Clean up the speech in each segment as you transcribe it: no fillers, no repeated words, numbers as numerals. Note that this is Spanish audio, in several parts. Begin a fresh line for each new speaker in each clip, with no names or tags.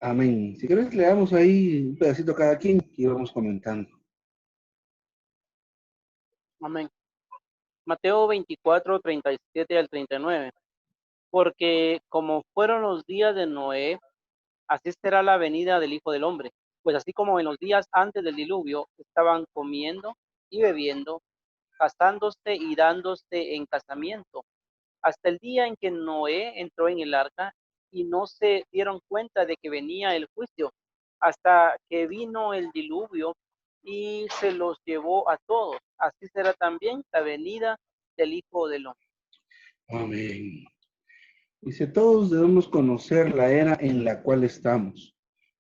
Amén. Si quieres, leamos ahí un pedacito cada quien y vamos comentando.
Amén. Mateo 24, 37 al 39. Porque como fueron los días de Noé, así será la venida del Hijo del Hombre. Pues así como en los días antes del diluvio estaban comiendo y bebiendo, casándose y dándose en casamiento, hasta el día en que Noé entró en el arca y no se dieron cuenta de que venía el juicio, hasta que vino el diluvio y se los llevó a todos. Así será también la venida del Hijo del Hombre.
Amén. Dice, todos debemos conocer la era en la cual estamos,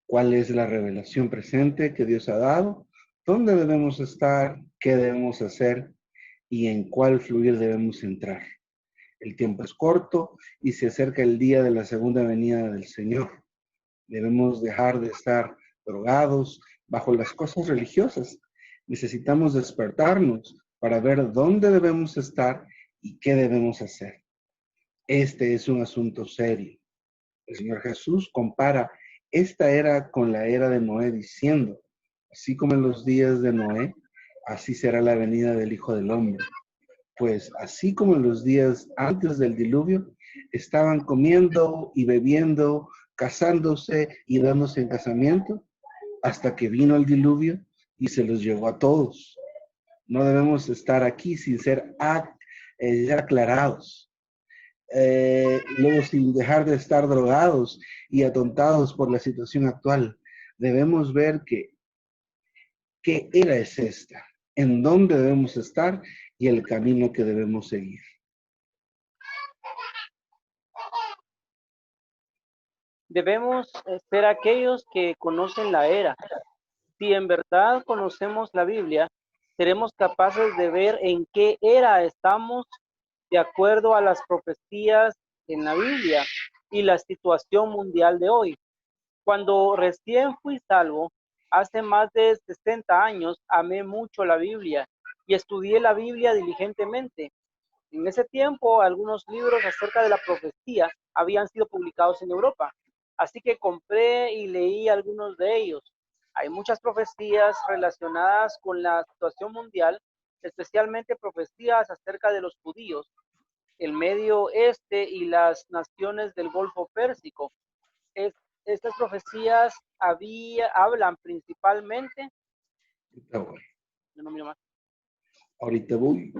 cuál es la revelación presente que Dios ha dado, dónde debemos estar, qué debemos hacer y en cuál fluir debemos entrar. El tiempo es corto y se acerca el día de la segunda venida del Señor. Debemos dejar de estar drogados bajo las cosas religiosas. Necesitamos despertarnos para ver dónde debemos estar y qué debemos hacer. Este es un asunto serio. El Señor Jesús compara esta era con la era de Noé diciendo, así como en los días de Noé, así será la venida del Hijo del Hombre. Pues así como en los días antes del diluvio, estaban comiendo y bebiendo, casándose y dándose en casamiento, hasta que vino el diluvio y se los llevó a todos. No debemos estar aquí sin ser aclarados. Luego, sin dejar de estar drogados y atontados por la situación actual, debemos ver que qué era es esta, en dónde debemos estar y el camino que debemos seguir.
Debemos ser aquellos que conocen la era. Si en verdad conocemos la Biblia, seremos capaces de ver en qué era estamos de acuerdo a las profecías en la Biblia y la situación mundial de hoy. Cuando recién fui salvo, hace más de 60 años, amé mucho la Biblia y estudié la Biblia diligentemente. En ese tiempo, algunos libros acerca de la profecía habían sido publicados en Europa, así que compré y leí algunos de ellos. Hay muchas profecías relacionadas con la situación mundial, especialmente profecías acerca de los judíos, el Medio Oeste y las naciones del Golfo Pérsico. Es- Estas profecías hablan principalmente,
Ahorita voy.
yo no miro más,
Ahorita voy.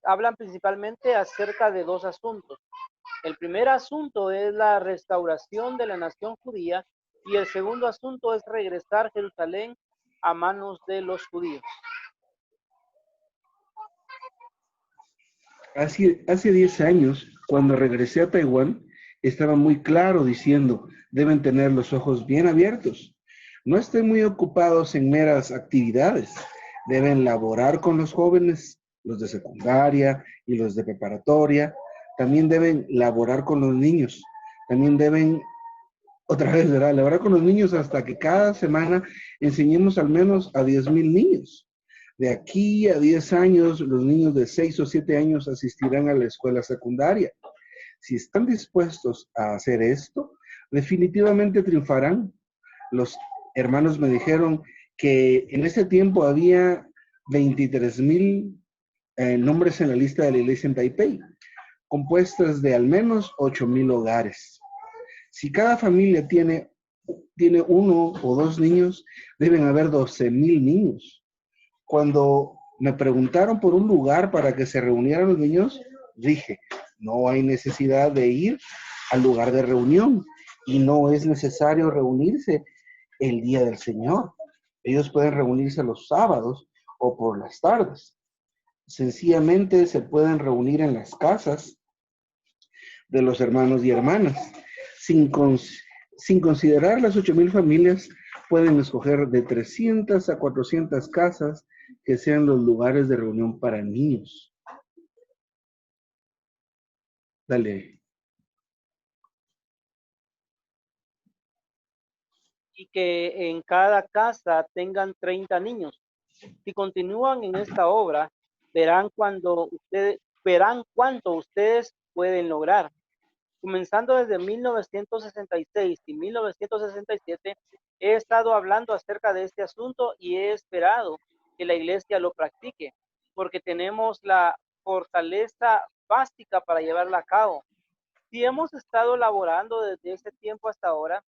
hablan principalmente acerca de dos asuntos. El primer asunto es la restauración de la nación judía y el segundo asunto es regresar Jerusalén a manos de los judíos.
Hace 10 años, cuando regresé a Taiwán, estaba muy claro diciendo, deben tener los ojos bien abiertos. No estén muy ocupados en meras actividades. Deben laborar con los jóvenes, los de secundaria y los de preparatoria. También deben laborar con los niños. También deben, otra vez, ¿verdad? Laborar con los niños hasta que cada semana enseñemos al menos a 10,000 niños. De aquí a 10 años, los niños de 6 o 7 años asistirán a la escuela secundaria. Si están dispuestos a hacer esto, definitivamente triunfarán. Los hermanos me dijeron que en ese tiempo había 23,000 nombres en la lista de la iglesia en Taipei, compuestas de al menos 8,000 hogares. Si cada familia tiene uno o dos niños, deben haber 12,000 niños. Cuando me preguntaron por un lugar para que se reunieran los niños, dije, no hay necesidad de ir al lugar de reunión y no es necesario reunirse el día del Señor. Ellos pueden reunirse los sábados o por las tardes. Sencillamente se pueden reunir en las casas de los hermanos y hermanas. Sin, sin considerar las 8,000 familias, pueden escoger de 300 a 400 casas que sean los lugares de reunión para niños. Dale.
Y que en cada casa tengan 30 niños. Si continúan en esta obra, verán cuánto ustedes pueden lograr. Comenzando desde 1966 y 1967, he estado hablando acerca de este asunto y he esperado que la iglesia lo practique, porque tenemos la fortaleza básica para llevarla a cabo. Si hemos estado laborando desde ese tiempo hasta ahora,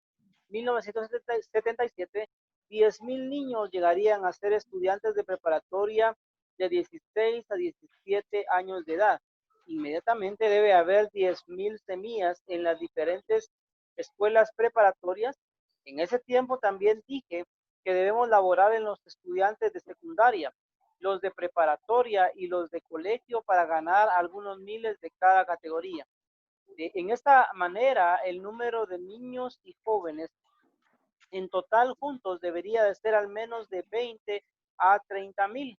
1977, 10,000 niños llegarían a ser estudiantes de preparatoria de 16 a 17 años de edad. Inmediatamente debe haber 10,000 semillas en las diferentes escuelas preparatorias. En ese tiempo también dije que debemos laborar en los estudiantes de secundaria, los de preparatoria y los de colegio para ganar algunos miles de cada categoría. En esta manera, el número de niños y jóvenes en total juntos debería de ser al menos de 20 a 30,000.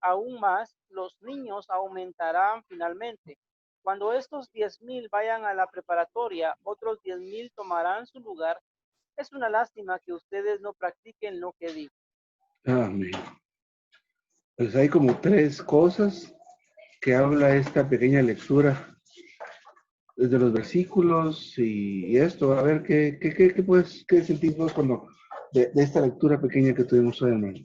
Aún más, los niños aumentarán finalmente. Cuando estos 10,000 vayan a la preparatoria, otros 10,000 tomarán su lugar. Es una lástima que ustedes no practiquen lo que digo.
Amén. Pues hay como tres cosas que habla esta pequeña lectura desde los versículos y esto. A ver, ¿qué sentimos cuando de esta lectura pequeña que tuvimos hoy, hermano?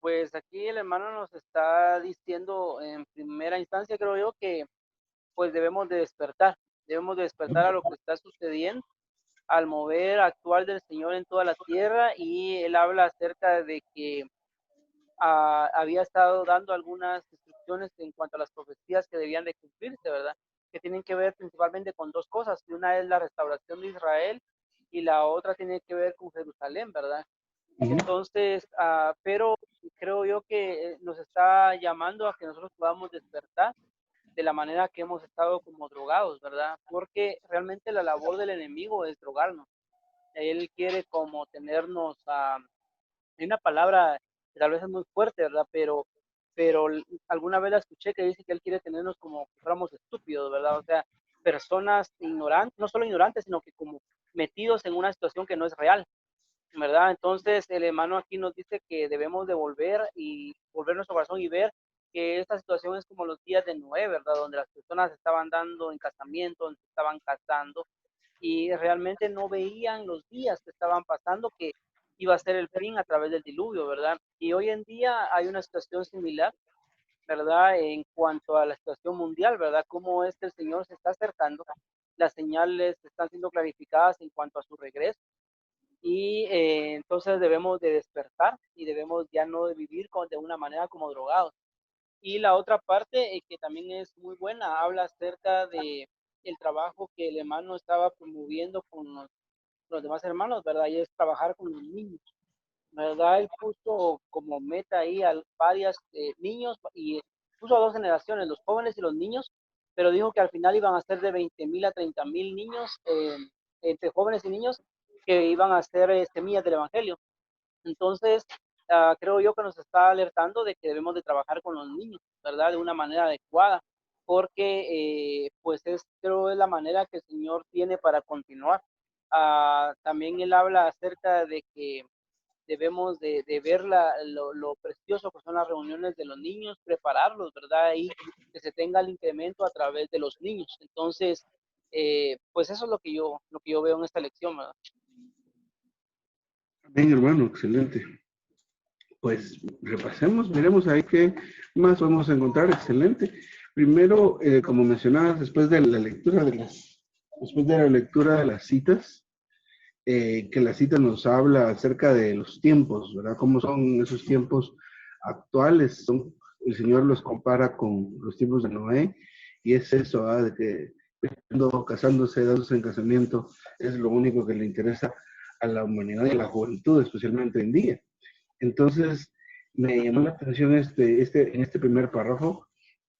Pues aquí el hermano nos está diciendo en primera instancia, creo yo, que pues debemos de despertar a lo que está sucediendo, al mover actual del Señor en toda la tierra, y él habla acerca de que había estado dando algunas instrucciones en cuanto a las profecías que debían de cumplirse, ¿verdad? Que tienen que ver principalmente con dos cosas, y una es la restauración de Israel y la otra tiene que ver con Jerusalén, ¿verdad? Entonces, pero creo yo que nos está llamando a que nosotros podamos despertar de la manera que hemos estado como drogados, ¿verdad? Porque realmente la labor del enemigo es drogarnos. Él quiere como tenernos, hay una palabra que tal vez es muy fuerte, ¿verdad? Pero alguna vez la escuché que dice que él quiere tenernos como que fuéramos estúpidos, ¿verdad? O sea, personas ignorantes, no solo ignorantes, sino que como metidos en una situación que no es real, ¿verdad? Entonces el hermano aquí nos dice que debemos de volver nuestro corazón y ver que esta situación es como los días de Noé, ¿verdad? Donde las personas estaban dando en casamiento, donde se estaban casando y realmente no veían los días que estaban pasando, que iba a ser el fin a través del diluvio, ¿verdad? Y hoy en día hay una situación similar, ¿verdad? En cuanto a la situación mundial, ¿verdad? Cómo es que el Señor se está acercando, las señales están siendo clarificadas en cuanto a su regreso y entonces debemos de despertar y debemos ya no de vivir de una manera como drogados. Y la otra parte que también es muy buena, habla acerca de el trabajo que el hermano estaba promoviendo con los demás hermanos, ¿verdad? Y es trabajar con los niños, ¿verdad? Él puso como meta ahí a varios niños y puso a dos generaciones, los jóvenes y los niños, pero dijo que al final iban a ser de 20,000 a 30,000 niños, entre jóvenes y niños, que iban a ser semillas del Evangelio. Entonces, creo yo que nos está alertando de que debemos de trabajar con los niños, ¿verdad? De una manera adecuada, porque pues creo es la manera que el Señor tiene para continuar. También él habla acerca de que debemos de ver lo precioso que son las reuniones de los niños, prepararlos, ¿verdad? Y que se tenga el incremento a través de los niños. Entonces, pues eso es lo que yo veo en esta lección, ¿verdad?
Bien, hermano, excelente. Pues repasemos, miremos ahí qué más vamos a encontrar. Excelente. Primero, como mencionabas, después de la lectura de las citas, que la cita nos habla acerca de los tiempos, ¿verdad? ¿Cómo son esos tiempos actuales? El Señor los compara con los tiempos de Noé, y es eso, ¿verdad? De que casándose, dándose en casamiento, es lo único que le interesa a la humanidad y a la juventud, especialmente hoy en día. Entonces, me llamó la atención en este primer párrafo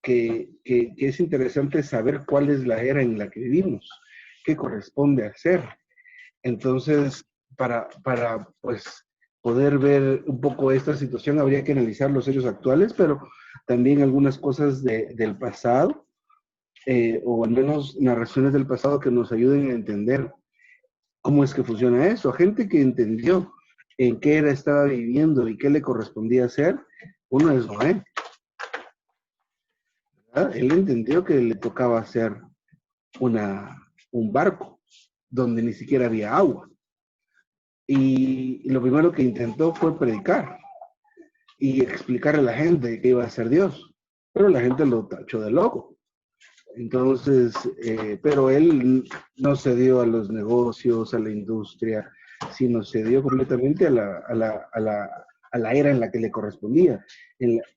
que es interesante saber cuál es la era en la que vivimos, qué corresponde hacer. Entonces, para pues, poder ver un poco esta situación, habría que analizar los hechos actuales, pero también algunas cosas del pasado, o al menos narraciones del pasado que nos ayuden a entender cómo es que funciona eso. Gente que entendió en qué era estaba viviendo y qué le correspondía hacer, uno es Noé. ¿Verdad? Él entendió que le tocaba hacer un barco donde ni siquiera había agua. Y lo primero que intentó fue predicar y explicarle a la gente que iba a ser Dios. Pero la gente lo tachó de loco. Entonces, pero él no se dio a los negocios, a la industria, sino se dio completamente a la era en la que le correspondía,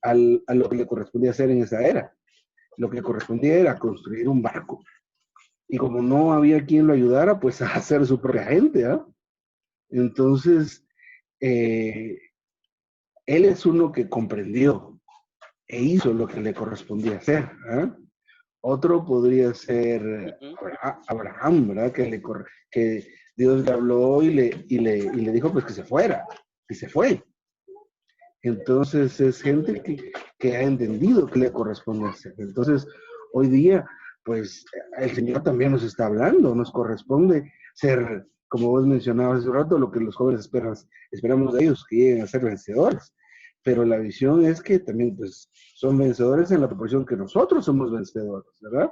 a lo que le correspondía hacer en esa era. Lo que le correspondía era construir un barco. Y como no había quien lo ayudara, pues a hacer su propia gente, ¿ah? Entonces, eh, él es uno que comprendió e hizo lo que le correspondía hacer, ¿ah? Otro podría ser
Ujú.
Abraham, ¿verdad? Que Dios le habló y le dijo pues que se fuera, y se fue. Entonces es gente que ha entendido que le corresponde hacer. Entonces, hoy día, pues el Señor también nos está hablando, nos corresponde ser, como vos mencionabas hace un rato, lo que los jóvenes esperamos de ellos, que lleguen a ser vencedores. Pero la visión es que también pues son vencedores en la proporción que nosotros somos vencedores, ¿verdad?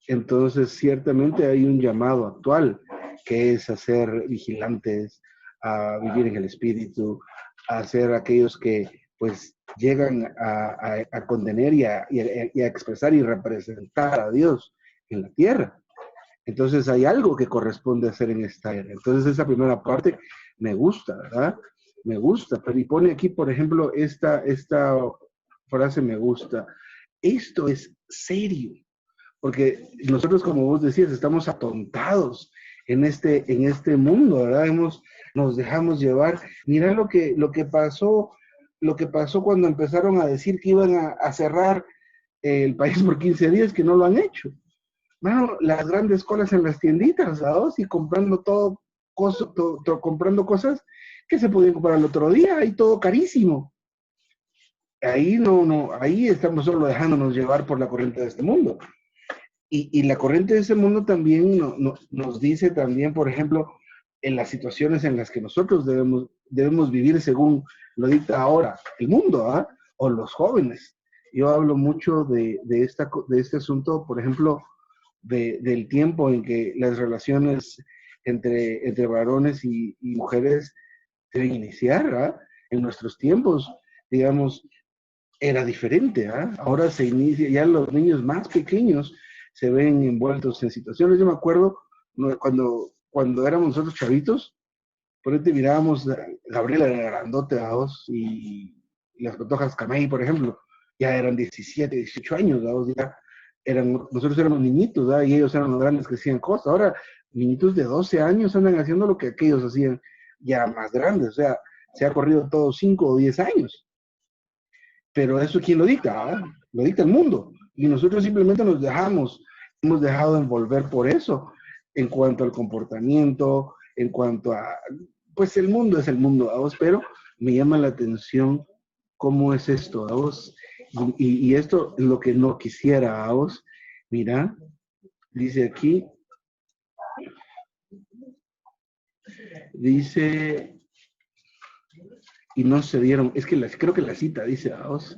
Entonces, ciertamente hay un llamado actual que es a ser vigilantes, a vivir en el espíritu, a ser aquellos que pues llegan a contener y a expresar y representar a Dios en la tierra. Entonces hay algo que corresponde hacer en esta era. Entonces esa primera parte me gusta, ¿verdad? Me gusta. Pero y pone aquí, por ejemplo, esta frase me gusta. Esto es serio. Porque nosotros, como vos decías, estamos atontados en este mundo, ¿verdad? Nos dejamos llevar. Mira lo que pasó cuando empezaron a decir que iban a cerrar el país por 15 días, que no lo han hecho. Bueno, las grandes colas en las tienditas, ¿sabes? Y comprando comprando cosas que se podían comprar el otro día y todo carísimo. Ahí ahí estamos solo dejándonos llevar por la corriente de este mundo. Y la corriente de ese mundo también nos dice también, por ejemplo, en las situaciones en las que nosotros debemos vivir según lo dicta ahora el mundo, ¿ah? O los jóvenes. Yo hablo mucho de este asunto, por ejemplo, del tiempo en que las relaciones entre varones y mujeres deben iniciar, ¿ah? En nuestros tiempos, digamos, era diferente, ¿ah? Ahora se inicia, ya los niños más pequeños se ven envueltos en situaciones. Yo me acuerdo cuando éramos nosotros chavitos, por ahí te mirábamos a Gabriela era grandote, ¿vaos? Y las Patojas Camay, por ejemplo, ya eran 17, 18 años, ¿vaos? Ya nosotros éramos niñitos, ¿verdad? Y ellos eran los grandes que hacían cosas. Ahora, niñitos de 12 años andan haciendo lo que aquellos hacían ya más grandes, o sea, se ha corrido todos 5 o 10 años. Pero eso, ¿quién lo dicta? ¿Ah? Lo dicta el mundo. Y nosotros simplemente hemos dejado de envolver por eso, en cuanto al comportamiento, en cuanto a, pues el mundo es el mundo, ¿vos? Pero me llama la atención cómo es esto, ¿vos? Y esto es lo que no quisiera, ¿vos? Mira, dice aquí, dice, y no se dieron, es que creo que la cita dice, ¿vos?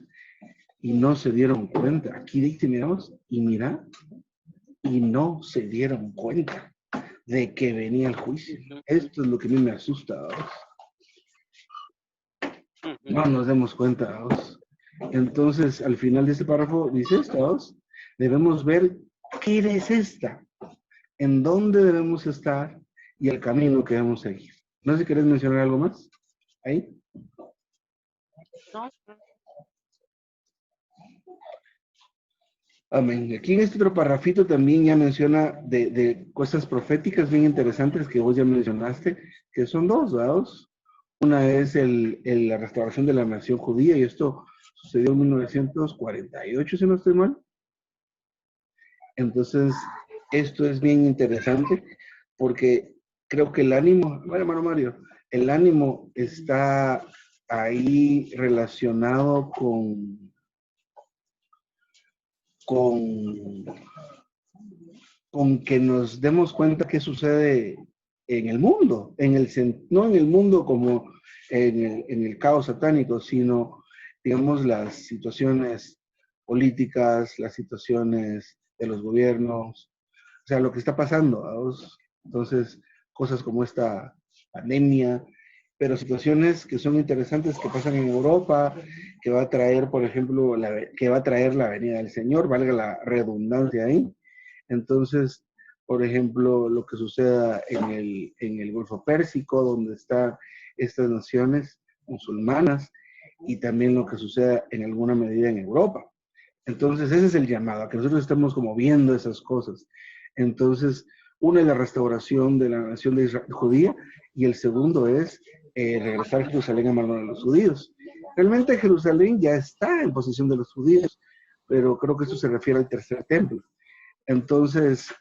Y no se dieron cuenta. Aquí dice, miramos, y mira, y no se dieron cuenta de que venía el juicio. Esto es lo que a mí me asusta, ¿vos? No nos demos cuenta, ¿vos? Entonces, al final de este párrafo dice esto, ¿vos? Debemos ver qué es esta, en dónde debemos estar y el camino que debemos seguir. No sé si querés mencionar algo más. Ahí.
No,
Amén. Aquí en este otro parrafito también ya menciona de cosas proféticas bien interesantes que vos ya mencionaste, que son dos, ¿verdad? Una es la restauración de la nación judía, y esto sucedió en 1948, si no estoy mal. Entonces, esto es bien interesante porque creo que el ánimo, bueno, hermano Mario, el ánimo está ahí relacionado con, con que nos demos cuenta qué sucede en el mundo, no en el mundo como en el caos satánico, sino, digamos, las situaciones políticas, las situaciones de los gobiernos, o sea, lo que está pasando, ¿vamos? Entonces, cosas como esta pandemia, pero situaciones que son interesantes que pasan en Europa, que va a traer, por ejemplo, que va a traer la venida del Señor, valga la redundancia ahí. Entonces, por ejemplo, lo que suceda en el Golfo Pérsico, donde están estas naciones musulmanas, y también lo que suceda en alguna medida en Europa. Entonces, ese es el llamado, a que nosotros estemos como viendo esas cosas. Entonces, uno es la restauración de la nación de Israel, judía, y el segundo es regresar a Jerusalén a mano de los judíos. Realmente Jerusalén ya está en posesión de los judíos, pero creo que eso se refiere al tercer templo. Entonces,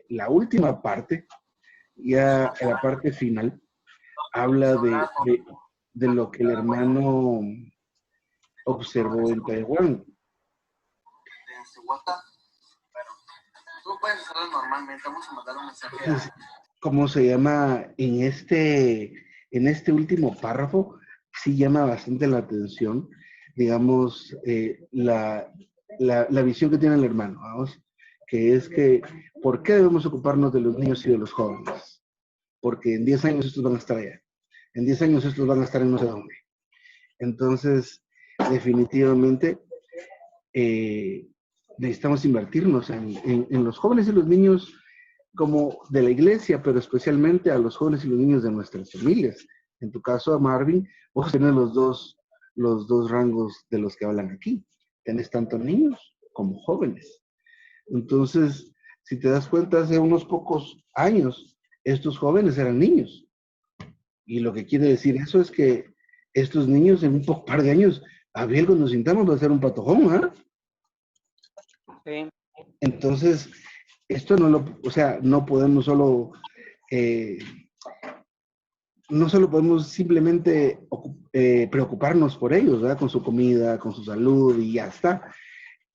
la última parte, ya en la parte final, habla de lo que el hermano observó en Taiwán. Tú puedes hacerlo normalmente, vamos a mandar un mensaje. Entonces, ¿cómo se llama? En este último párrafo, sí llama bastante la atención, digamos, la visión que tiene el hermano, vamos, que es que, ¿por qué debemos ocuparnos de los niños y de los jóvenes? Porque en 10 años estos van a estar allá, en 10 años estos van a estar en no sé dónde. Entonces, definitivamente, necesitamos invertirnos en los jóvenes y los niños como de la iglesia, pero especialmente a los jóvenes y los niños de nuestras familias. En tu caso, a Marvin, vos tenés los dos rangos de los que hablan aquí. Tenés tanto niños como jóvenes. Entonces, si te das cuenta, hace unos pocos años, estos jóvenes eran niños. Y lo que quiere decir eso es que estos niños en un par de años, a ver, cuando nos sintamos va a ser un patojón, ¿ah?
Sí.
Entonces, esto o sea, no podemos solo, no solo podemos simplemente preocuparnos por ellos, ¿verdad? Con su comida, con su salud y ya está.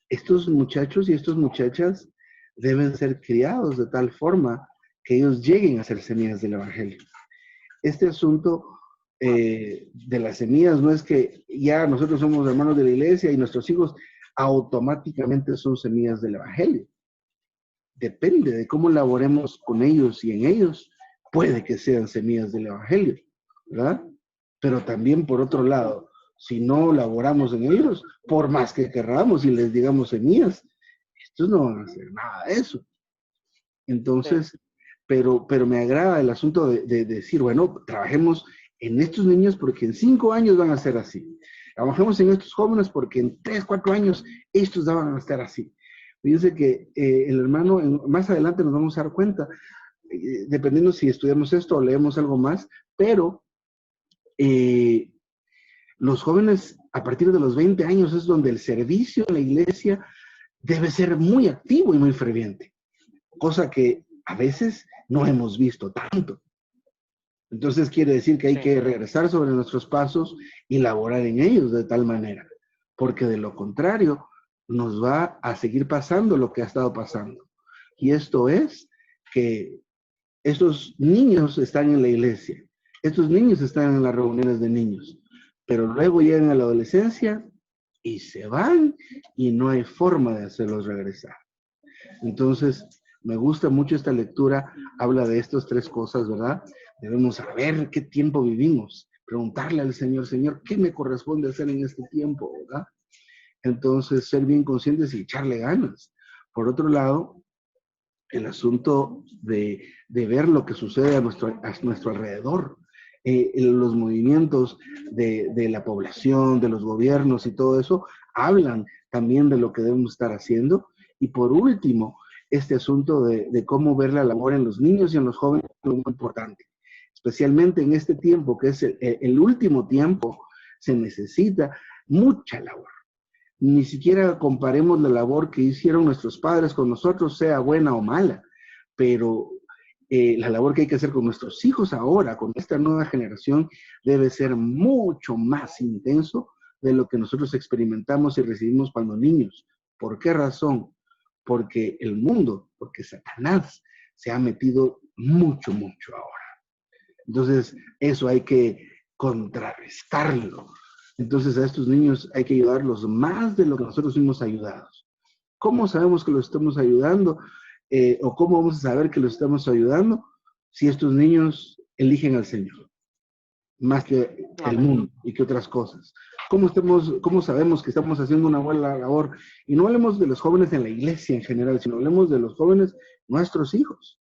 Estos muchachos y estas muchachas deben ser criados de tal forma que ellos lleguen a ser semillas del Evangelio. Este asunto de las semillas no es que ya nosotros somos hermanos de la iglesia y nuestros hijos automáticamente son semillas del Evangelio. Depende de cómo laboremos con ellos y en ellos, puede que sean semillas del Evangelio, ¿verdad? Pero también por otro lado, si no laboramos en ellos, por más que querramos y les digamos semillas, estos no van a hacer nada de eso. Entonces, pero me agrada el asunto de decir, bueno, trabajemos en estos niños porque en 5 años van a ser así. Trabajemos en estos jóvenes porque en 3, 4 años estos van a estar así. Fíjense que el hermano, más adelante nos vamos a dar cuenta, dependiendo si estudiamos esto o leemos algo más, pero los jóvenes a partir de los 20 años es donde el servicio en la iglesia debe ser muy activo y muy ferviente, cosa que a veces no hemos visto tanto. Entonces quiere decir que hay que regresar sobre nuestros pasos y laborar en ellos de tal manera, porque de lo contrario nos va a seguir pasando lo que ha estado pasando. Y esto es que estos niños están en la iglesia, estos niños están en las reuniones de niños, pero luego llegan a la adolescencia y se van y no hay forma de hacerlos regresar. Entonces, me gusta mucho esta lectura, habla de estas 3 cosas, ¿verdad? Debemos saber qué tiempo vivimos, preguntarle al Señor, Señor, ¿qué me corresponde hacer en este tiempo, verdad? Entonces, ser bien conscientes y echarle ganas. Por otro lado, el asunto de ver lo que sucede a nuestro alrededor, los movimientos de la población, de los gobiernos y todo eso, hablan también de lo que debemos estar haciendo. Y por último, este asunto de cómo ver la labor en los niños y en los jóvenes es muy importante. Especialmente en este tiempo, que es el último tiempo, se necesita mucha labor. Ni siquiera comparemos la labor que hicieron nuestros padres con nosotros, sea buena o mala, pero la labor que hay que hacer con nuestros hijos ahora, con esta nueva generación, debe ser mucho más intenso de lo que nosotros experimentamos y recibimos cuando niños. ¿Por qué razón? Porque el mundo, porque Satanás se ha metido mucho ahora. Entonces, eso hay que contrarrestarlo. Entonces, a estos niños hay que ayudarlos más de lo que nosotros fuimos ayudados. ¿Cómo sabemos que los estamos ayudando? ¿O cómo vamos a saber que los estamos ayudando? Si estos niños eligen al Señor, más que el
Amén.
mundo y que otras cosas. ¿Cómo sabemos que estamos haciendo una buena labor? Y no hablemos de los jóvenes en la iglesia en general, sino hablemos de los jóvenes, nuestros hijos,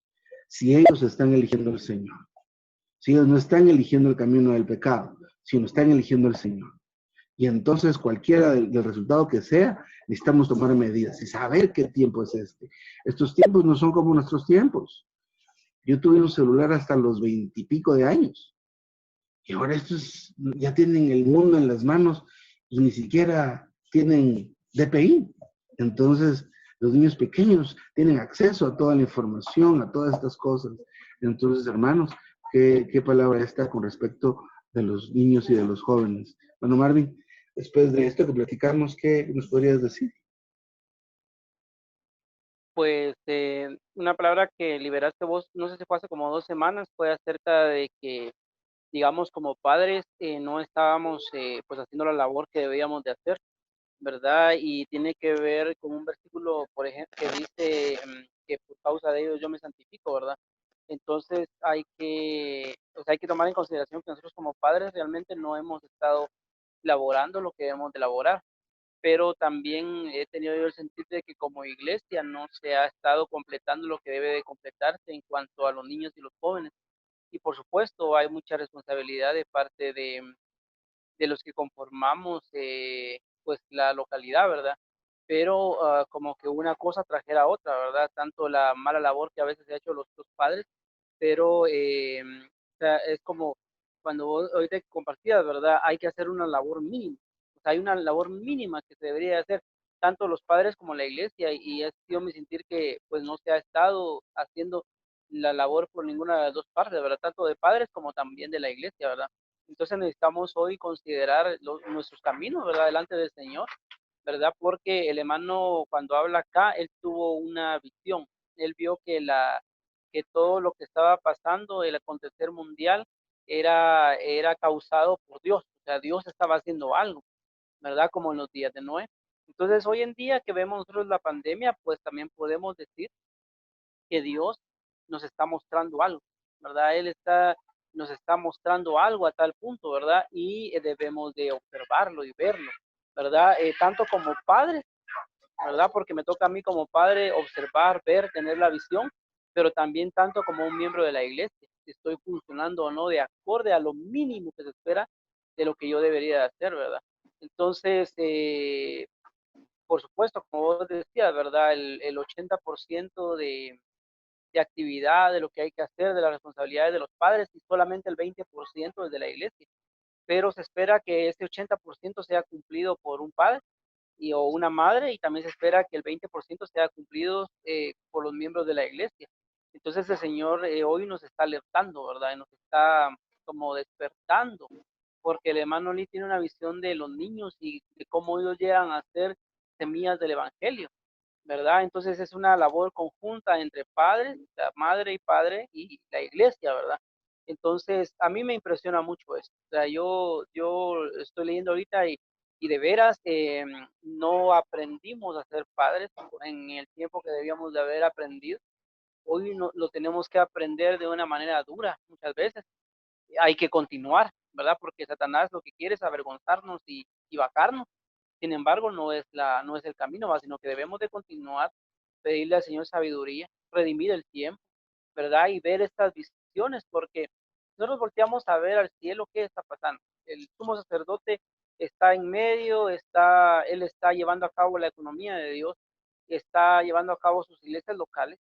si ellos están eligiendo al Señor, si ellos no están eligiendo el camino del pecado, sino están eligiendo al Señor. Y entonces cualquiera del resultado que sea, necesitamos tomar medidas y saber qué tiempo es este. Estos tiempos no son como nuestros tiempos. Yo tuve un celular hasta los 20 y pico de años. Y ahora estos ya tienen el mundo en las manos y ni siquiera tienen DPI. Entonces, los niños pequeños tienen acceso a toda la información, a todas estas cosas. Entonces, hermanos, ¿qué palabra está con respecto de los niños y de los jóvenes? Bueno, Marvin, después de esto que platicamos, ¿qué nos podrías decir?
Pues una palabra que liberaste vos, no sé si fue hace como 2 semanas, fue acerca de que, digamos, como padres no estábamos pues haciendo la labor que debíamos de hacer, ¿verdad? Y tiene que ver con un versículo, por ejemplo, que dice que por causa de ellos yo me santifico, ¿verdad? Entonces hay que tomar en consideración que nosotros como padres realmente no hemos estado laborando lo que debemos de laborar, pero también he tenido yo el sentir de que como iglesia no se ha estado completando lo que debe de completarse en cuanto a los niños y los jóvenes. Y por supuesto hay mucha responsabilidad de parte de los que conformamos pues la localidad, ¿verdad? Pero como que una cosa trajera a otra, ¿verdad? Tanto la mala labor que a veces se ha hecho los padres, pero o sea, es como cuando vos ahorita compartías, ¿verdad? Hay que hacer una labor mínima, o sea, hay una labor mínima que se debería hacer, tanto los padres como la iglesia, y ha sido mi sentir que pues no se ha estado haciendo la labor por ninguna de las dos partes, ¿verdad? Tanto de padres como también de la iglesia, ¿verdad? Entonces necesitamos hoy considerar nuestros caminos, ¿verdad? Delante del Señor, ¿verdad? Porque el hermano cuando habla acá, él tuvo una visión, él vio que todo lo que estaba pasando, el acontecer mundial, era causado por Dios, o sea, Dios estaba haciendo algo, ¿verdad? Como en los días de Noé. Entonces, hoy en día que vemos nosotros la pandemia, pues también podemos decir que Dios nos está mostrando algo, ¿verdad? Nos está mostrando algo a tal punto, ¿verdad? Y debemos de observarlo y verlo, ¿verdad? Tanto como padres, ¿verdad? Porque me toca a mí como padre observar, ver, tener la visión, pero también tanto como un miembro de la iglesia, si estoy funcionando o no de acorde a lo mínimo que se espera de lo que yo debería de hacer, ¿verdad? Entonces, por supuesto, como vos decías, ¿verdad? El 80% de actividad, de lo que hay que hacer, de las responsabilidades de los padres y solamente el 20% es de la iglesia. Pero se espera que ese 80% sea cumplido por un padre o una madre y también se espera que el 20% sea cumplido por los miembros de la iglesia. Entonces el Señor hoy nos está alertando, ¿verdad? Y nos está como despertando, porque el hermano Lee tiene una visión de los niños y de cómo ellos llegan a ser semillas del Evangelio, ¿verdad? Entonces es una labor conjunta entre padres, la madre y padre y la iglesia, ¿verdad? Entonces a mí me impresiona mucho eso. O sea, yo estoy leyendo ahorita y de veras no aprendimos a ser padres en el tiempo que debíamos de haber aprendido. Hoy no, lo tenemos que aprender de una manera dura muchas veces. Hay que continuar, ¿verdad? Porque Satanás lo que quiere es avergonzarnos y bajarnos. Sin embargo, no es el camino, sino que debemos de continuar, pedirle al Señor sabiduría, redimir el tiempo, ¿verdad? Y ver estas visiones, porque nosotros volteamos a ver al cielo qué está pasando. El sumo sacerdote está en medio, él está llevando a cabo la economía de Dios, está llevando a cabo sus iglesias locales.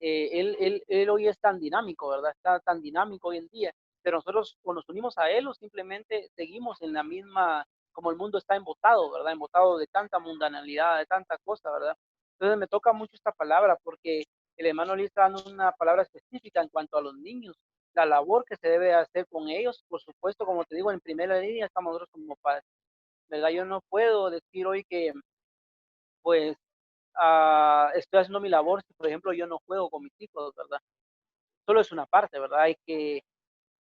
Él hoy es tan dinámico, ¿verdad? Está tan dinámico hoy en día, pero nosotros o nos unimos a él o simplemente seguimos en la misma, como el mundo está embotado, ¿verdad? Embotado de tanta mundanalidad, de tanta cosa, ¿verdad? Entonces me toca mucho esta palabra porque el hermano Lee está dando una palabra específica en cuanto a los niños, la labor que se debe hacer con ellos, por supuesto, como te digo, en primera línea estamos nosotros como padres, ¿verdad? Yo no puedo decir hoy que, pues, estoy haciendo mi labor si, por ejemplo, yo no juego con mis hijos, ¿verdad? Solo es una parte, ¿verdad? Hay que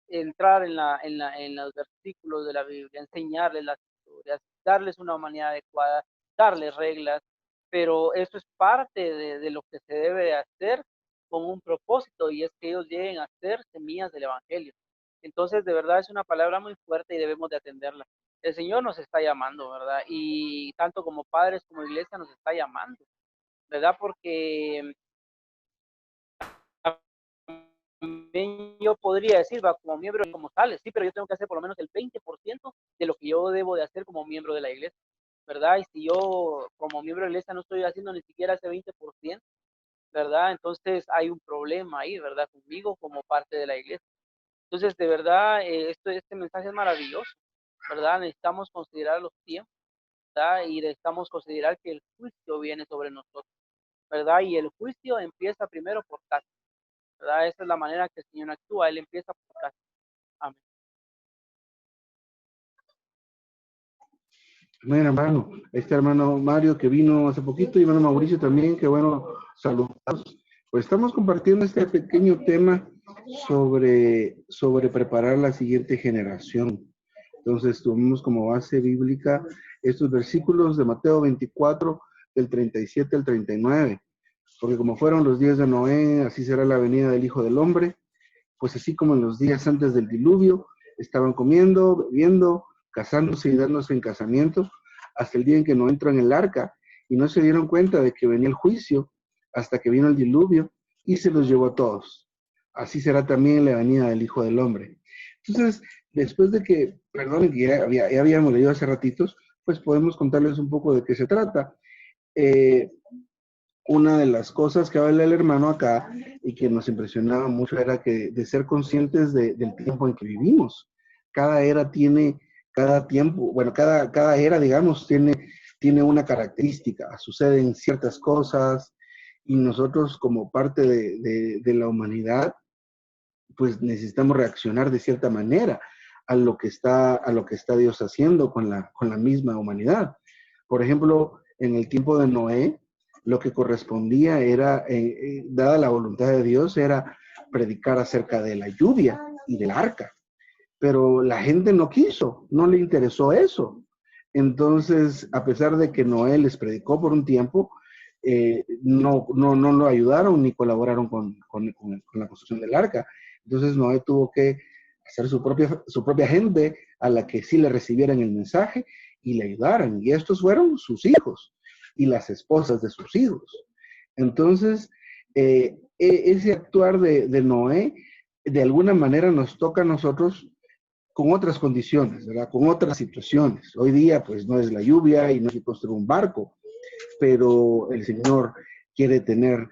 entrar en los versículos de la Biblia, enseñarles las historias, darles una humanidad adecuada, darles reglas, pero eso es parte de lo que se debe de hacer con un propósito, y es que ellos lleguen a ser semillas del Evangelio. Entonces, de verdad, es una palabra muy fuerte y debemos de atenderla. El Señor nos está llamando, ¿verdad? Y tanto como padres como iglesia nos está llamando, ¿verdad? Porque también yo podría decir, va, como miembro, como tales, sí, pero yo tengo que hacer por lo menos el 20% de lo que yo debo de hacer como miembro de la iglesia, ¿verdad? Y si yo como miembro de la iglesia no estoy haciendo ni siquiera ese 20%, ¿verdad? Entonces hay un problema ahí, ¿verdad? Conmigo como parte de la iglesia. Entonces, de verdad, este mensaje es maravilloso, ¿verdad? Necesitamos considerar los tiempos, ¿verdad? Y necesitamos considerar que el juicio viene sobre nosotros, ¿verdad? Y el juicio empieza primero por casa, ¿verdad? Esa es la manera que el Señor actúa, Él empieza por casa. Amén.
Amén, hermano. Este hermano Mario que vino hace poquito y hermano Mauricio también, que bueno, saludos. Pues estamos compartiendo este pequeño tema sobre preparar la siguiente generación. Entonces tuvimos como base bíblica estos versículos de Mateo 24, del 37 al 39. Porque como fueron los días de Noé, así será la venida del Hijo del Hombre. Pues así como en los días antes del diluvio, estaban comiendo, bebiendo, casándose y dándose en casamiento, hasta el día en que no entró en el arca, y no se dieron cuenta de que venía el juicio, hasta que vino el diluvio, y se los llevó a todos. Así será también la venida del Hijo del Hombre. Entonces, después de que, perdonen que ya habíamos leído hace ratitos, pues podemos contarles un poco de qué se trata. Una de las cosas que habla el hermano acá y que nos impresionaba mucho era que de ser conscientes del tiempo en que vivimos. Cada era tiene, cada tiempo, bueno, cada era, digamos, tiene una característica. Suceden ciertas cosas y nosotros como parte de la humanidad, pues necesitamos reaccionar de cierta manera a lo que está Dios haciendo con la misma humanidad. Por ejemplo, en el tiempo de Noé, lo que correspondía era, dada la voluntad de Dios, era predicar acerca de la lluvia y del arca. Pero la gente no quiso, no le interesó eso. Entonces, a pesar de que Noé les predicó por un tiempo, no lo ayudaron ni colaboraron con la construcción del arca. Entonces Noé tuvo que hacer su propia gente a la que sí le recibieran el mensaje y le ayudaran. Y estos fueron sus hijos y las esposas de sus hijos. Entonces, ese actuar de Noé, de alguna manera nos toca a nosotros con otras condiciones, ¿verdad? Con otras situaciones. Hoy día, pues, no es la lluvia y no se construye un barco, pero el Señor quiere tener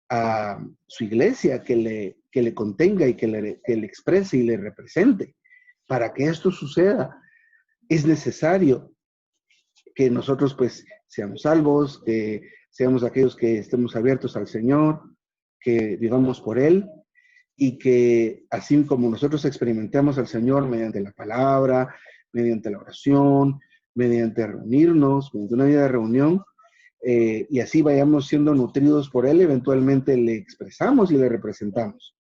a su iglesia que le contenga y que le exprese y le represente. Para que esto suceda, es necesario que nosotros pues seamos salvos, que seamos aquellos que estemos abiertos al Señor, que vivamos por Él y que así como nosotros experimentamos al Señor mediante la palabra, mediante la oración, mediante reunirnos, mediante una vida de reunión, y así vayamos siendo nutridos por Él, eventualmente le expresamos y le representamos.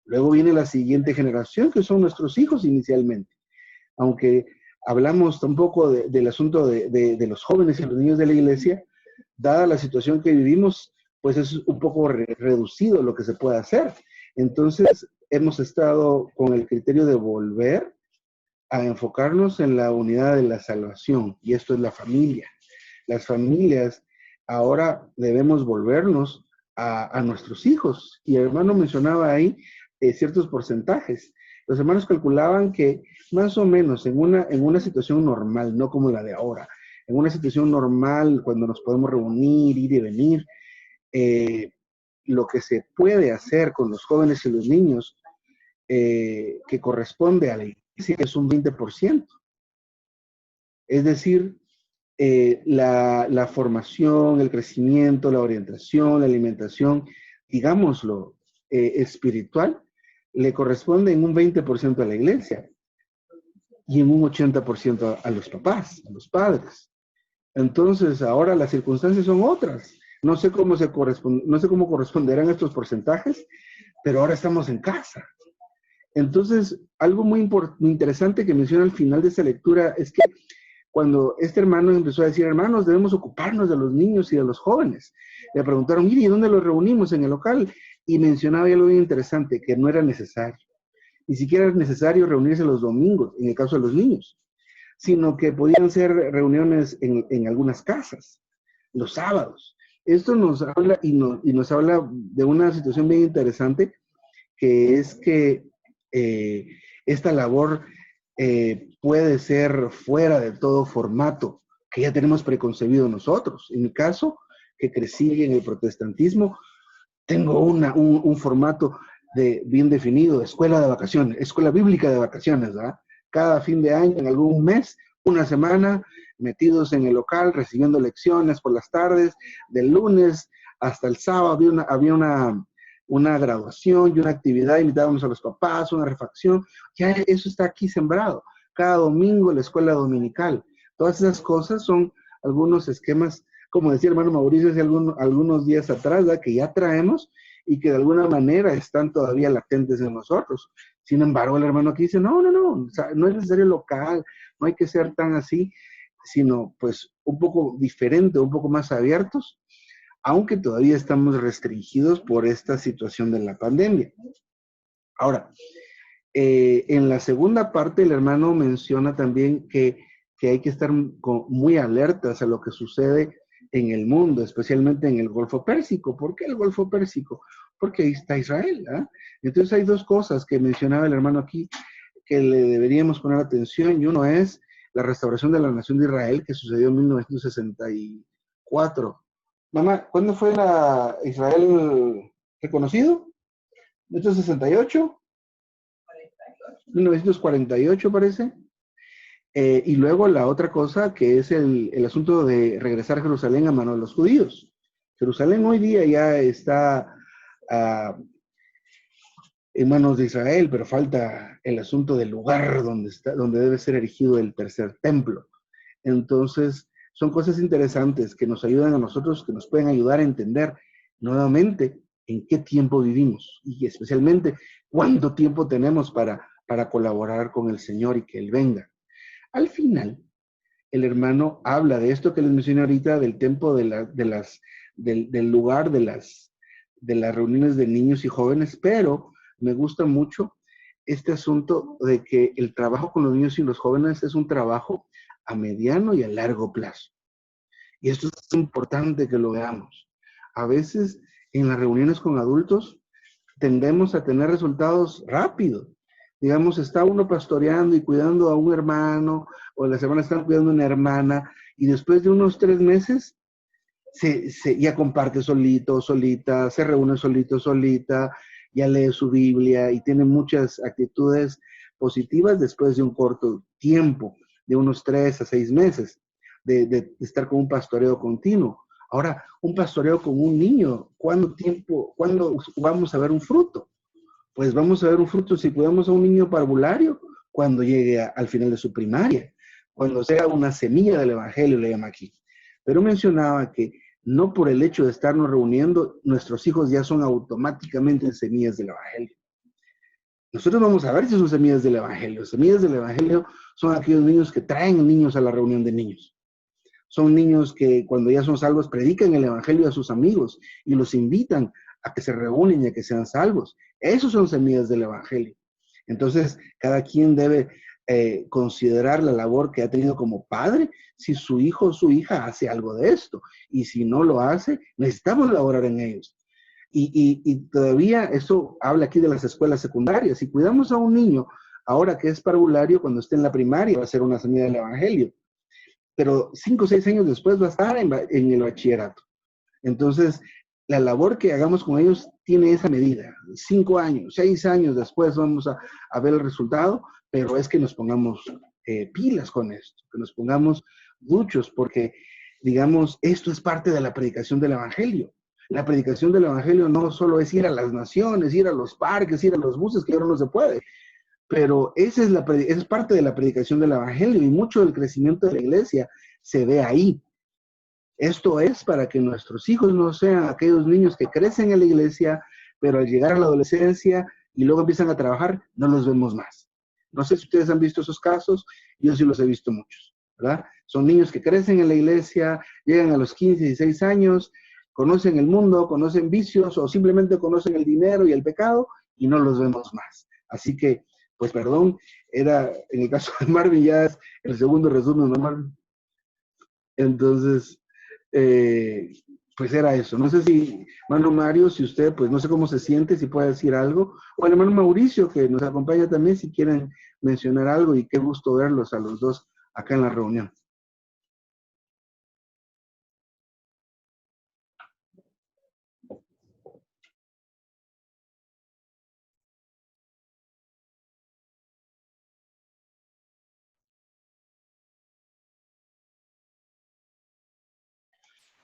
Luego viene la siguiente generación, que son nuestros hijos inicialmente. Aunque hablamos un poco del asunto de los jóvenes y los niños de la iglesia, dada la situación que vivimos, pues es un poco reducido lo que se puede hacer. Entonces, hemos estado con el criterio de volver a enfocarnos en la unidad de la salvación, y esto es la familia. Las familias, ahora debemos volvernos a nuestros hijos. Y el hermano mencionaba ahí ciertos porcentajes. Los hermanos calculaban que más o menos en una situación normal, no como la de ahora, en una situación normal, cuando nos podemos reunir, ir y venir, lo que se puede hacer con los jóvenes y los niños, que corresponde a la iglesia, es un 20%. Es decir, la formación, el crecimiento, la orientación, la alimentación, digámoslo, espiritual, le corresponde en un 20% a la iglesia y en un 80% a los papás, a los padres. Entonces, ahora las circunstancias son otras. No sé cómo corresponderán estos porcentajes, pero ahora estamos en casa. Entonces, algo muy interesante que menciona al final de esta lectura es que cuando este hermano empezó a decir, hermanos, debemos ocuparnos de los niños y de los jóvenes, le preguntaron, mire, ¿y dónde los reunimos? En el local. Y mencionaba algo bien interesante, que no era necesario. Ni siquiera es necesario reunirse los domingos, en el caso de los niños, sino que podían ser reuniones en algunas casas, los sábados. Esto nos habla y nos habla de una situación bien interesante, que es que esta labor puede ser fuera de todo formato que ya tenemos preconcebido nosotros. En mi caso, que crecí en el protestantismo, tengo un formato bien definido, escuela de vacaciones, escuela bíblica de vacaciones, ¿verdad? Cada fin de año, en algún mes, una semana, metidos en el local, recibiendo lecciones por las tardes, del lunes hasta el sábado, había una graduación y una actividad, invitábamos a los papás, una refacción, ya eso está aquí sembrado. Cada domingo la escuela dominical. Todas esas cosas son algunos esquemas, como decía el hermano Mauricio hace algunos días atrás, ¿verdad? Que ya traemos y que de alguna manera están todavía latentes en nosotros. Sin embargo, el hermano aquí dice, no, o sea, no es necesario local, no hay que ser tan así, sino pues un poco diferente, un poco más abiertos, aunque todavía estamos restringidos por esta situación de la pandemia. Ahora, en la segunda parte el hermano menciona también que hay que estar muy alertas a lo que sucede en el mundo, especialmente en el Golfo Pérsico. ¿Por qué el Golfo Pérsico? Porque ahí está Israel. ¿Eh? Entonces hay dos cosas que mencionaba el hermano aquí que le deberíamos poner atención, y uno es la restauración de la nación de Israel, que sucedió en 1964. Mamá, ¿cuándo fue Israel reconocido? ¿1968? 1948 parece. Y luego la otra cosa que es el asunto de regresar a Jerusalén a mano de los judíos. Jerusalén hoy día ya está en manos de Israel, pero falta el asunto del lugar donde debe ser erigido el tercer templo. Entonces, son cosas interesantes que nos ayudan a nosotros, que nos pueden ayudar a entender nuevamente en qué tiempo vivimos y especialmente cuánto tiempo tenemos para colaborar con el Señor y que Él venga. Al final, el hermano habla de esto que les mencioné ahorita, del tiempo del lugar de las reuniones de niños y jóvenes, pero me gusta mucho este asunto de que el trabajo con los niños y los jóvenes es un trabajo a mediano y a largo plazo. Y esto es importante que lo veamos. A veces en las reuniones con adultos tendemos a tener resultados rápidos. Digamos, está uno pastoreando y cuidando a un hermano, o las hermanas están cuidando a una hermana, y después de unos 3 meses ya comparte solito, solita, se reúne solito, solita, ya lee su Biblia y tiene muchas actitudes positivas después de un corto tiempo, de unos 3 a 6 meses, de estar con un pastoreo continuo. Ahora, un pastoreo con un niño, ¿cuándo vamos a ver un fruto? Pues vamos a ver un fruto si cuidamos a un niño parvulario cuando llegue al final de su primaria, cuando sea una semilla del evangelio, le llama aquí. Pero mencionaba que no por el hecho de estarnos reuniendo, nuestros hijos ya son automáticamente semillas del evangelio. Nosotros vamos a ver si son semillas del evangelio. Semillas del evangelio son aquellos niños que traen niños a la reunión de niños. Son niños que cuando ya son salvos predican el evangelio a sus amigos y los invitan a que se reúnen y a que sean salvos. Esos son semillas del evangelio. Entonces, cada quien debe considerar la labor que ha tenido como padre, si su hijo o su hija hace algo de esto. Y si no lo hace, necesitamos laborar en ellos. Y todavía eso habla aquí de las escuelas secundarias. Si cuidamos a un niño ahora que es parvulario, cuando esté en la primaria va a ser una semilla del evangelio. Pero 5 o 6 años después va a estar en el bachillerato. Entonces, la labor que hagamos con ellos tiene esa medida. 5 años, 6 años después vamos a ver el resultado, pero es que nos pongamos pilas con esto, que nos pongamos duchos, porque, digamos, esto es parte de la predicación del evangelio. La predicación del evangelio no solo es ir a las naciones, ir a los parques, ir a los buses, que ahora no se puede, pero esa es parte de la predicación del evangelio y mucho del crecimiento de la iglesia se ve ahí. Esto es para que nuestros hijos no sean aquellos niños que crecen en la iglesia, pero al llegar a la adolescencia y luego empiezan a trabajar, no los vemos más. No sé si ustedes han visto esos casos, yo sí los he visto muchos, ¿verdad? Son niños que crecen en la iglesia, llegan a los 15, 16 años, conocen el mundo, conocen vicios o simplemente conocen el dinero y el pecado y no los vemos más. Así que, pues perdón, era, en el caso de Marvin ya es el segundo resumen, ¿no, Marvin? Entonces, eh, pues era eso. No sé si, hermano Mario, si usted, pues no sé cómo se siente, si puede decir algo, o el hermano Mauricio, que nos acompaña también, si quieren mencionar algo, y qué gusto verlos a los dos acá en la reunión.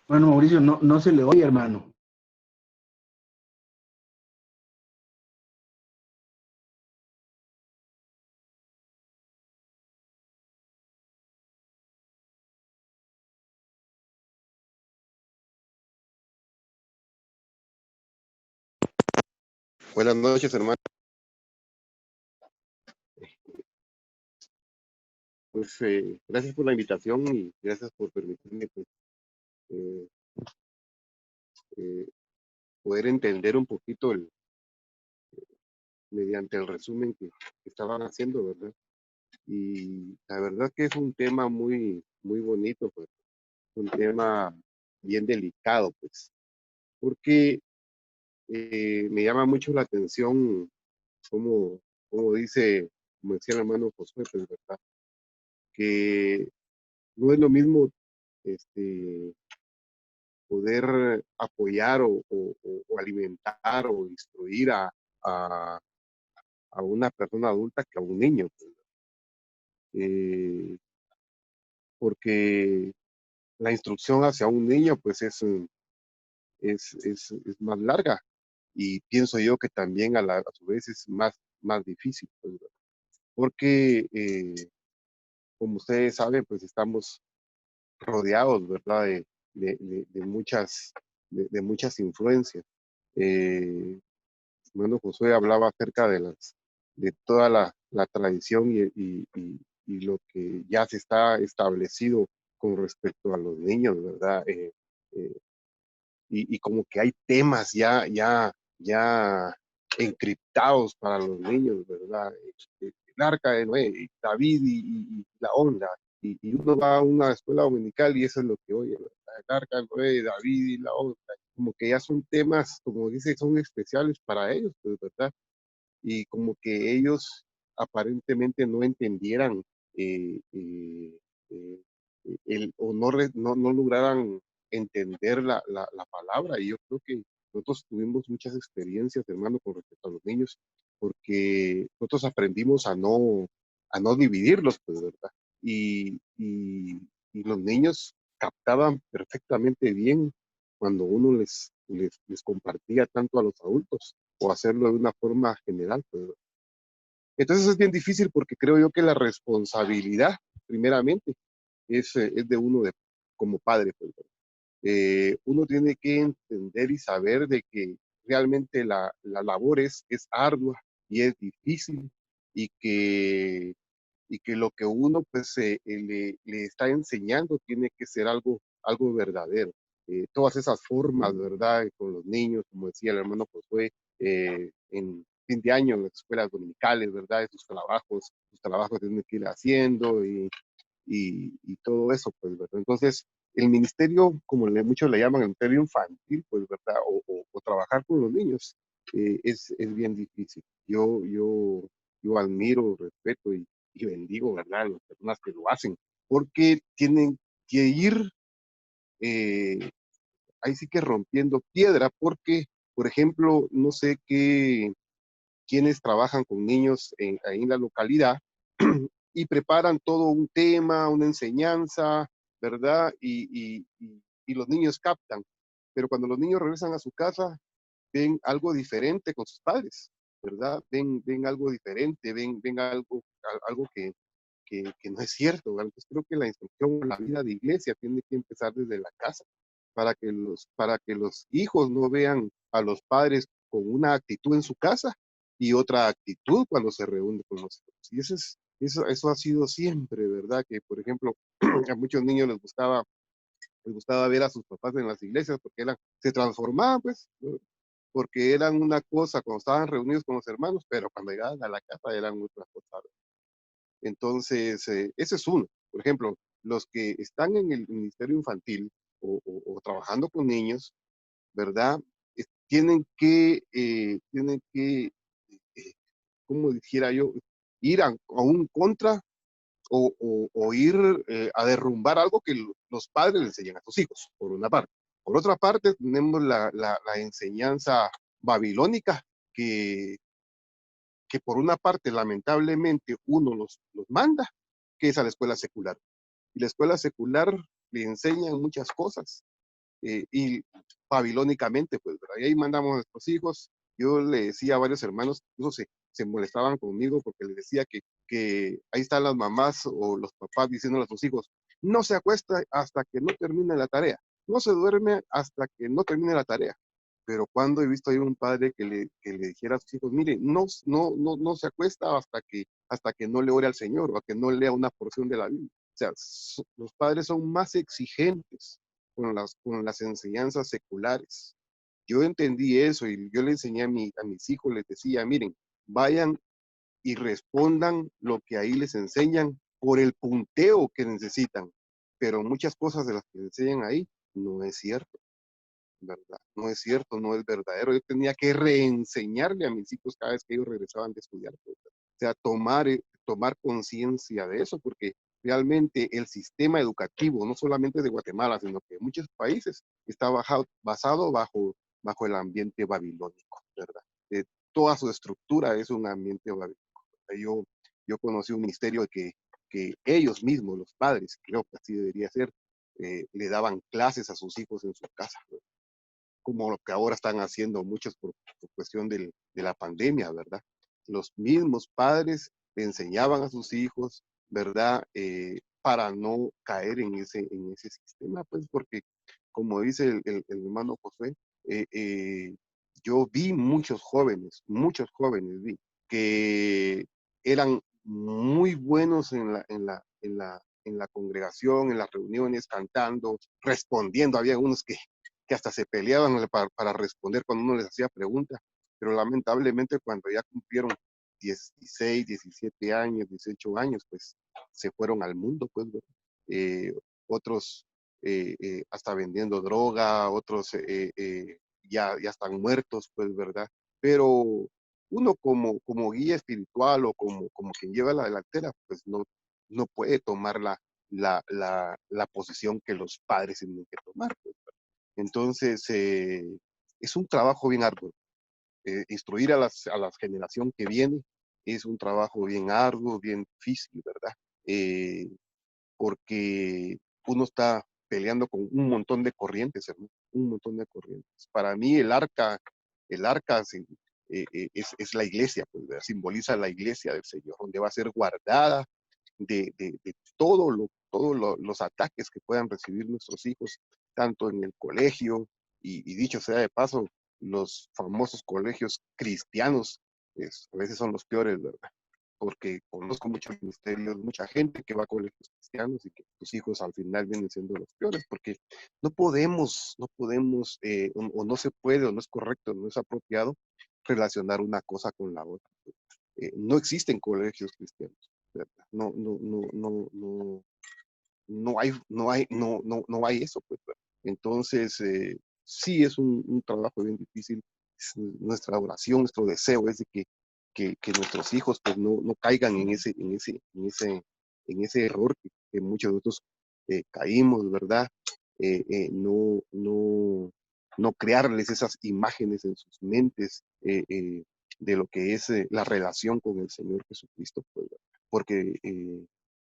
Hermano Mauricio, no, no se le oye, hermano.
Buenas noches, hermano. Pues gracias por la invitación y gracias por permitirme pues, eh, eh, poder entender un poquito mediante el resumen que estaban haciendo, ¿verdad? Y la verdad que es un tema muy bonito, pues, un tema bien delicado, pues, porque me llama mucho la atención como, como dice, como decía el hermano Josué, pues, ¿verdad? Que no es lo mismo este, poder apoyar o alimentar o instruir a, a una persona adulta que a un niño, pues, eh, porque la instrucción hacia un niño pues es más larga y pienso yo que también a su vez es más difícil, pues, porque como ustedes saben pues estamos rodeados, ¿verdad? De muchas, de muchas influencias. Eh, Hermano Josué hablaba acerca de toda la tradición y lo que ya se está establecido con respecto a los niños, ¿verdad? Eh, y como que hay temas ya encriptados para los niños, ¿verdad? El arca de Noé, David y la onda. Y uno va a una escuela dominical y eso es lo que oye, ¿verdad? El arca de Noé, David y la onda. Como que ya son temas, como dice, son especiales para ellos, pues, ¿verdad? Y como que ellos aparentemente no entendieran eh, eh, eh, o no lograran entender la palabra. Y yo creo que nosotros tuvimos muchas experiencias, hermano, con respecto a los niños, porque nosotros aprendimos a no dividirlos, pues, ¿verdad? Y los niños captaban perfectamente bien cuando uno les compartía tanto a los adultos o hacerlo de una forma general. Pues. Entonces es bien difícil porque creo yo que la responsabilidad, primeramente, es de uno como padre. Pues. Uno tiene que entender y saber de que realmente la labor es ardua y es difícil y que lo que uno pues le está enseñando tiene que ser algo verdadero. Todas esas formas, ¿verdad? Con los niños, como decía el hermano Josué, en fin de año en las escuelas dominicales, ¿verdad? Sus trabajos tienen que ir haciendo y todo eso, pues, ¿verdad? Entonces, el ministerio, como muchos le llaman, el ministerio infantil, pues, ¿verdad? O trabajar con los niños, es bien difícil. Yo admiro, respeto y bendigo, ¿verdad? A las personas que lo hacen, porque tienen que ir eh, ahí sí que rompiendo piedra, porque, por ejemplo, no sé quiénes trabajan con niños ahí en la localidad y preparan todo un tema, una enseñanza, ¿verdad? Y los niños captan, pero cuando los niños regresan a su casa, ven algo diferente con sus padres, ¿verdad? Ven algo diferente, ven algo que no es cierto, ¿verdad? Entonces creo que la instrucción en la vida de iglesia tiene que empezar desde la casa, para que los hijos no vean a los padres con una actitud en su casa y otra actitud cuando se reúne con los hijos. Y eso ha sido siempre, ¿verdad? Que, por ejemplo, a muchos niños les gustaba ver a sus papás en las iglesias porque se transformaban, pues, ¿no? Porque eran una cosa cuando estaban reunidos con los hermanos, pero cuando llegaban a la casa eran otra cosa. Entonces, ese es uno. Por ejemplo, los que están en el ministerio infantil o trabajando con niños, ¿verdad? Tienen que como dijera yo, ir a un contra o ir a derrumbar algo que los padres le enseñan a sus hijos, por una parte. Por otra parte, tenemos la enseñanza babilónica que, que por una parte, lamentablemente, uno los manda, que es a la escuela secular. Y la escuela secular le enseñan muchas cosas y babilónicamente, pues, ¿verdad? Y ahí mandamos a nuestros hijos. Yo le decía a varios hermanos, incluso se molestaban conmigo porque les decía que ahí están las mamás o los papás diciéndole a sus hijos, no se acuesta hasta que no termine la tarea, no se duerme hasta que no termine la tarea. Pero cuando he visto ahí un padre que le dijera a sus hijos, mire, no se acuesta hasta que no le ore al Señor o a que no lea una porción de la Biblia. O sea, los padres son más exigentes con las enseñanzas seculares. Yo entendí eso y yo le enseñé a mis hijos, les decía, miren, vayan y respondan lo que ahí les enseñan por el punteo que necesitan, pero muchas cosas de las que enseñan ahí no es cierto, ¿verdad? No es cierto, no es verdadero. Yo tenía que reenseñarle a mis hijos cada vez que ellos regresaban de estudiar, pues. O sea, tomar conciencia de eso, porque realmente el sistema educativo, no solamente de Guatemala, sino que de muchos países, está basado bajo el ambiente babilónico, ¿verdad? Toda su estructura es un ambiente babilónico. Yo, yo conocí un ministerio que ellos mismos, los padres, creo que así debería ser, le daban clases a sus hijos en su casa, ¿verdad? Como lo que ahora están haciendo muchos por cuestión de la pandemia, ¿verdad? Los mismos padres le enseñaban a sus hijos, ¿verdad? Para no caer en ese sistema, pues porque, como dice el hermano Josué, eh, eh, yo vi muchos jóvenes vi, que eran muy buenos en la congregación, en las reuniones, cantando, respondiendo. Había unos que hasta se peleaban para responder cuando uno les hacía preguntas, pero lamentablemente cuando ya cumplieron 16, 17 años, 18 años, pues se fueron al mundo, pues, eh, otros hasta vendiendo droga, otros ya están muertos, pues, ¿verdad? Pero uno como guía espiritual o como quien lleva la delantera, pues no puede tomar la posición que los padres tienen que tomar, pues. Entonces, es un trabajo bien arduo. Instruir a la generación que viene es un trabajo bien arduo, bien difícil, ¿verdad? Eh, Porque uno está peleando con un montón de corrientes, hermano, un montón de corrientes. Para mí el arca es la iglesia, pues, simboliza la iglesia del Señor, donde va a ser guardada de todos los ataques que puedan recibir nuestros hijos, tanto en el colegio, y dicho sea de paso, los famosos colegios cristianos, a veces son los peores, ¿verdad? Porque conozco muchos ministerios, mucha gente que va a colegios cristianos y que sus hijos al final vienen siendo los peores, porque no podemos, o no se puede, o no es correcto, no es apropiado relacionar una cosa con la otra. No existen colegios cristianos, ¿verdad? No hay eso, pues, ¿verdad? Entonces, sí es un trabajo bien difícil. Nuestra oración, nuestro deseo es de que nuestros hijos pues no caigan en ese error que muchos de nosotros caímos, ¿verdad? Eh, eh, no, no, no crearles esas imágenes en sus mentes de lo que es la relación con el Señor Jesucristo, pues, porque,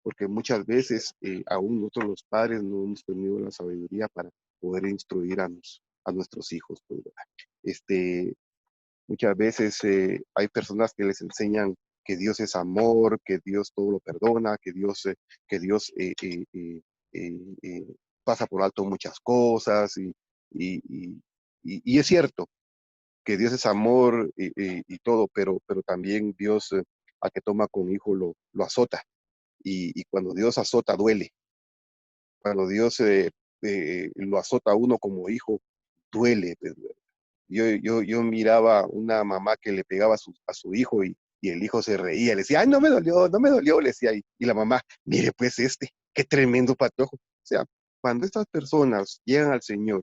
porque muchas veces aún nosotros los padres no hemos tenido la sabiduría para poder instruir a nuestros hijos, pues, ¿verdad? Muchas veces hay personas que les enseñan que Dios es amor, que Dios todo lo perdona, que Dios pasa por alto muchas cosas y es cierto, que Dios es amor y todo, pero también Dios al que toma con hijo lo azota. Y cuando Dios azota, duele. Cuando Dios lo azota a uno como hijo, duele. Yo miraba una mamá que le pegaba a su hijo y el hijo se reía, le decía, ay, no me dolió, le decía, y la mamá, mire pues qué tremendo patojo. O sea, cuando estas personas llegan al Señor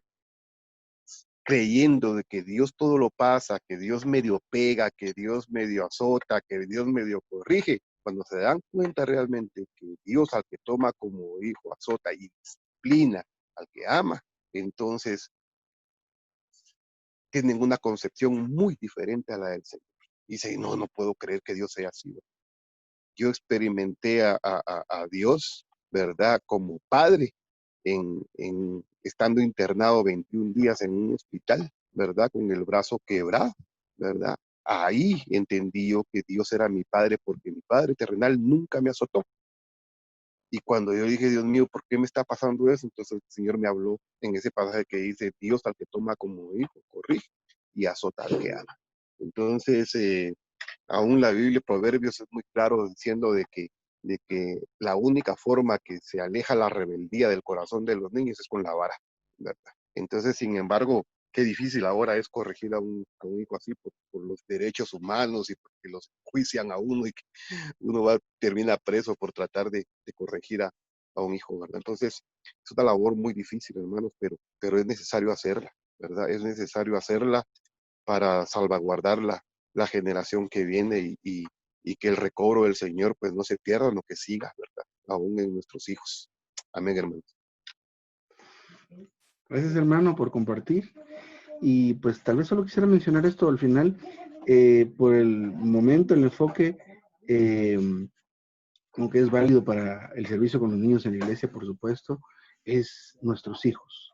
creyendo de que Dios todo lo pasa, que Dios medio pega, que Dios medio azota, que Dios medio corrige, cuando se dan cuenta realmente que Dios al que toma como hijo azota y disciplina al que ama, entonces tienen una concepción muy diferente a la del Señor. Y dice, no puedo creer que Dios haya sido. Yo experimenté a Dios, ¿verdad? Como padre, estando internado 21 días en un hospital, ¿verdad? Con el brazo quebrado, ¿verdad? Ahí entendí yo que Dios era mi padre porque mi padre terrenal nunca me azotó. Y cuando yo dije, Dios mío, ¿por qué me está pasando eso? Entonces el Señor me habló en ese pasaje que dice, Dios al que toma como hijo, corrige y azota al que ama. Entonces, aún la Biblia, Proverbios, es muy claro diciendo de que la única forma que se aleja la rebeldía del corazón de los niños es con la vara, ¿verdad? Entonces, sin embargo, qué difícil ahora es corregir a un hijo así por los derechos humanos y porque los juician a uno y que uno termina preso por tratar de corregir a un hijo, ¿verdad? Entonces, es una labor muy difícil, hermanos, pero es necesario hacerla, ¿verdad? Es necesario hacerla para salvaguardar la generación que viene y que el recobro del Señor pues no se pierda, sino que siga, ¿verdad? Aún en nuestros hijos. Amén, hermanos.
Gracias, hermano, por compartir. Y pues tal vez solo quisiera mencionar esto al final, por el momento, el enfoque, como que es válido para el servicio con los niños en la iglesia, por supuesto, es nuestros hijos.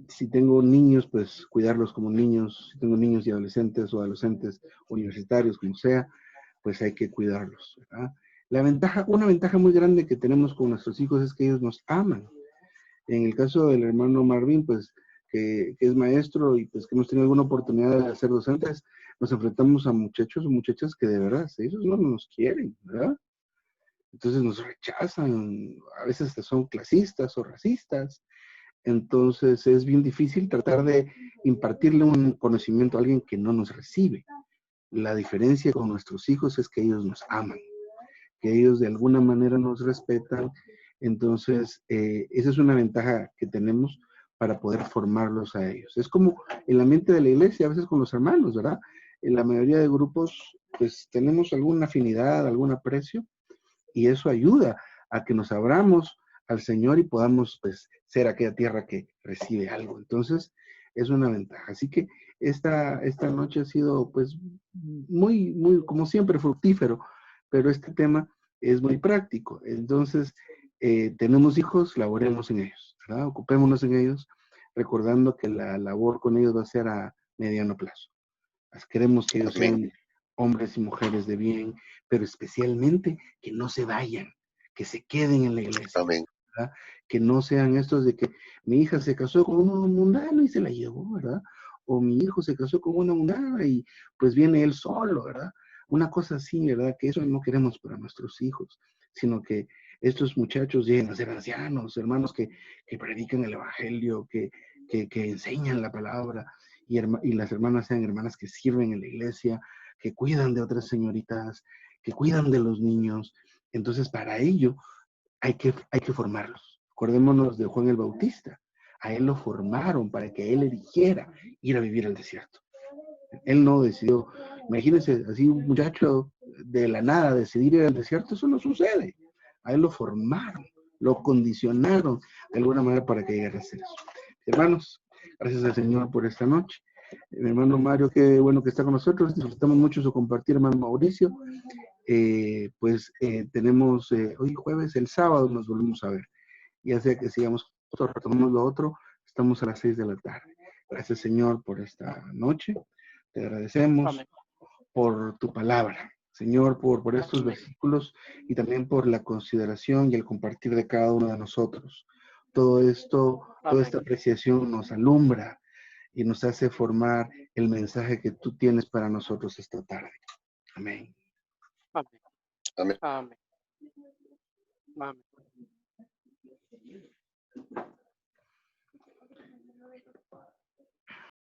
Si tengo niños, pues cuidarlos como niños. Si tengo niños y adolescentes o adolescentes universitarios, como sea, pues hay que cuidarlos, ¿verdad? Una ventaja muy grande que tenemos con nuestros hijos es que ellos nos aman. En el caso del hermano Marvin, pues que es maestro y pues que hemos tenido alguna oportunidad de ser docentes, nos enfrentamos a muchachos o muchachas que de verdad, ellos no nos quieren, ¿verdad? Entonces nos rechazan, a veces son clasistas o racistas. Entonces es bien difícil tratar de impartirle un conocimiento a alguien que no nos recibe. La diferencia con nuestros hijos es que ellos nos aman, que ellos de alguna manera nos respetan. Entonces, esa es una ventaja que tenemos para poder formarlos a ellos. Es como el ambiente de la iglesia, a veces con los hermanos, ¿verdad? En la mayoría de grupos, pues tenemos alguna afinidad, algún aprecio, y eso ayuda a que nos abramos al Señor y podamos, pues, ser aquella tierra que recibe algo. Entonces, es una ventaja. Así que esta noche ha sido, pues, muy, como siempre, fructífero, pero este tema es muy práctico. Entonces, tenemos hijos, laboremos en ellos, ¿verdad? Ocupémonos en ellos, recordando que la labor con ellos va a ser a mediano plazo. Queremos que ellos sean hombres y mujeres de bien, pero especialmente que no se vayan, que se queden en la iglesia,
Amén.
¿verdad? Que no sean estos de que mi hija se casó con un mundano y se la llevó, ¿verdad? O mi hijo se casó con una mundana y pues viene él solo, ¿verdad? Una cosa así, ¿verdad? Que eso no queremos para nuestros hijos, sino que estos muchachos lleguen a ser ancianos, hermanos que predican el evangelio, que enseñan la palabra, y las hermanas sean hermanas que sirven en la iglesia, que cuidan de otras señoritas, que cuidan de los niños. Entonces, para ello hay que formarlos. Acordémonos de Juan el Bautista. A él lo formaron para que él eligiera ir a vivir al desierto. Él no decidió, imagínense, así un muchacho de la nada decidir ir al desierto, eso no sucede. A él lo formaron, lo condicionaron de alguna manera para que llegara a hacer eso. Hermanos, gracias al Señor por esta noche. Mi hermano Mario, qué bueno que está con nosotros. Disfrutamos mucho su compartir, hermano Mauricio. Tenemos hoy jueves, el sábado nos volvemos a ver. Ya sea que sigamos, retomamos lo otro, estamos a las 6 de la tarde. Gracias, Señor, por esta noche. Te agradecemos
Amén.
por tu palabra, Señor, por estos
Amén.
versículos y también por la consideración y el compartir de cada uno de nosotros. Todo esto, toda
Amén.
esta apreciación nos alumbra y nos hace formar el mensaje que tú tienes para nosotros esta tarde. Amén.
Amén.
Amén.
Amén. Amén.